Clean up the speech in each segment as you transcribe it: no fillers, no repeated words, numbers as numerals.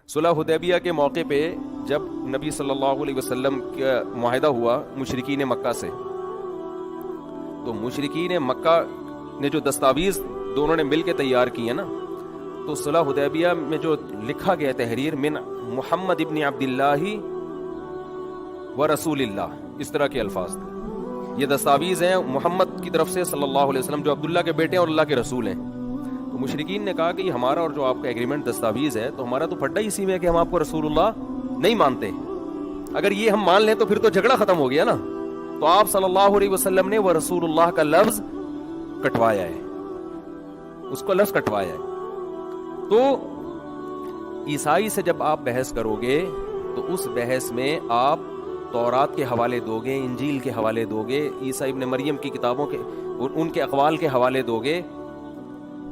صلح حدیبیہ کے موقع پہ جب نبی صلی اللہ علیہ وسلم کا معاہدہ ہوا مشرکین مکہ سے، تو مشرکین مکہ نے جو دستاویز دونوں نے مل کے تیار کی ہے نا، تو صلح حدیبیہ میں جو لکھا گیا تحریر من محمد ابن عبداللہ و رسول اللہ، اس طرح کے الفاظ تھے. یہ دستاویز ہیں محمد کی طرف سے صلی اللہ علیہ وسلم، جو عبداللہ کے بیٹے ہیں اور اللہ کے رسول ہیں. تو مشرکین نے کہا کہ یہ ہمارا اور جو آپ کا ایگریمنٹ دستاویز ہے، تو ہمارا تو پھڈا اسی میں ہے کہ ہم آپ کو رسول اللہ نہیں مانتے. اگر یہ ہم مان لیں تو پھر تو جھگڑا ختم ہو گیا نا. تو آپ صلی اللہ علیہ وسلم نے وہ رسول اللہ کا لفظ کٹوایا ہے، اس کو لفظ کٹوایا ہے. تو عیسائی سے جب آپ بحث کرو گے تو اس بحث میں آپ تورات کے حوالے دو گے، انجیل کے حوالے دو گے، عیسیٰ ابن مریم کی کتابوں کے ان کے اقوال کے حوالے دو گے،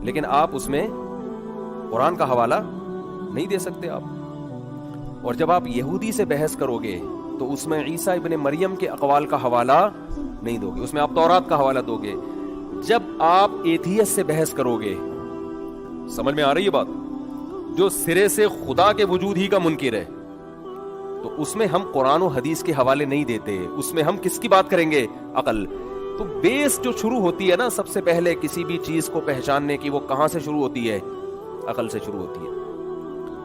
لیکن آپ اس میں قرآن کا حوالہ نہیں دے سکتے آپ. اور جب آپ یہودی سے بحث کرو گے تو اس میں عیسیٰ ابن مریم کے اقوال کا حوالہ نہیں دو گے، اس میں آپ تورات کا حوالہ دو گے. جب آپ ایتھیس سے بحث کرو گے، سمجھ میں آ رہی ہے بات، جو سرے سے خدا کے وجود ہی کا منکر ہے، تو اس میں ہم قرآن و حدیث کے حوالے نہیں دیتے، اس میں ہم کس کی بات کریں گے؟ عقل. تو بیس جو شروع ہوتی ہے نا سب سے پہلے کسی بھی چیز کو پہچاننے کی، وہ کہاں سے شروع ہوتی ہے؟ عقل سے شروع ہوتی ہے.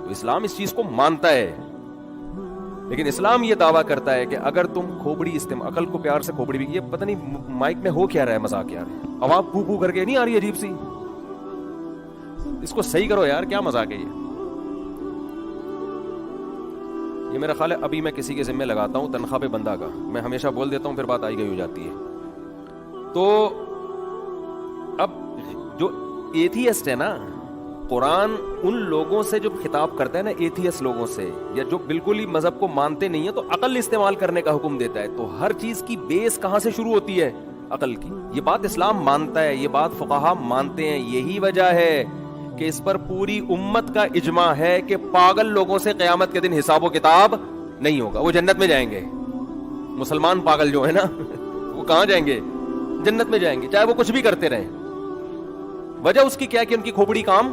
تو اسلام اس چیز کو مانتا ہے، لیکن اسلام یہ دعویٰ کرتا ہے کہ اگر تم کھوپڑی عقل کو پیار سے کھوپڑی بھی، یہ پتہ نہیں مائک میں ہو کیا رہا ہے، مذاق کیا رہا ہے، آواز پھو پھو کر کے نہیں آ رہی عجیب سی، اس کو صحیح کرو یار، کیا مذاق ہے یہ میرا خیال ہے ابھی میں کسی کے ذمہ لگاتا ہوں تنخواہ پہ بندہ کا، میں ہمیشہ بول دیتا ہوں پھر بات آئی گئی ہو جاتی ہے. تو اب جو ایتھیسٹ ہے نا، قرآن ان لوگوں سے جو خطاب کرتا ہے نا، ایتھیسٹ لوگوں سے، یا جو بالکل ہی مذہب کو مانتے نہیں ہیں، تو عقل استعمال کرنے کا حکم دیتا ہے. تو ہر چیز کی بیس کہاں سے شروع ہوتی ہے؟ عقل کی. یہ بات اسلام مانتا ہے، یہ بات فقہا مانتے ہیں. یہی وجہ ہے کہ اس پر پوری امت کا اجماع ہے کہ پاگل لوگوں سے قیامت کے دن حساب و کتاب نہیں ہوگا، وہ جنت میں جائیں گے. مسلمان پاگل جو ہے نا وہ کہاں جائیں گے؟ جنت میں جائیں گے، چاہے وہ کچھ بھی کرتے رہیں. وجہ اس کی کیا کہ ان کی کھوپڑی کام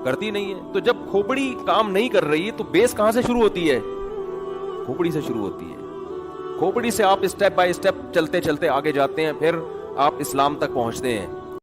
کرتی نہیں ہے. تو جب کھوپڑی کام نہیں کر رہی تو بیس کہاں سے شروع ہوتی ہے؟ کھوپڑی سے شروع ہوتی ہے. کھوپڑی سے آپ اسٹیپ بائی اسٹیپ چلتے چلتے آگے جاتے ہیں، پھر آپ اسلام تک پہنچتے ہیں.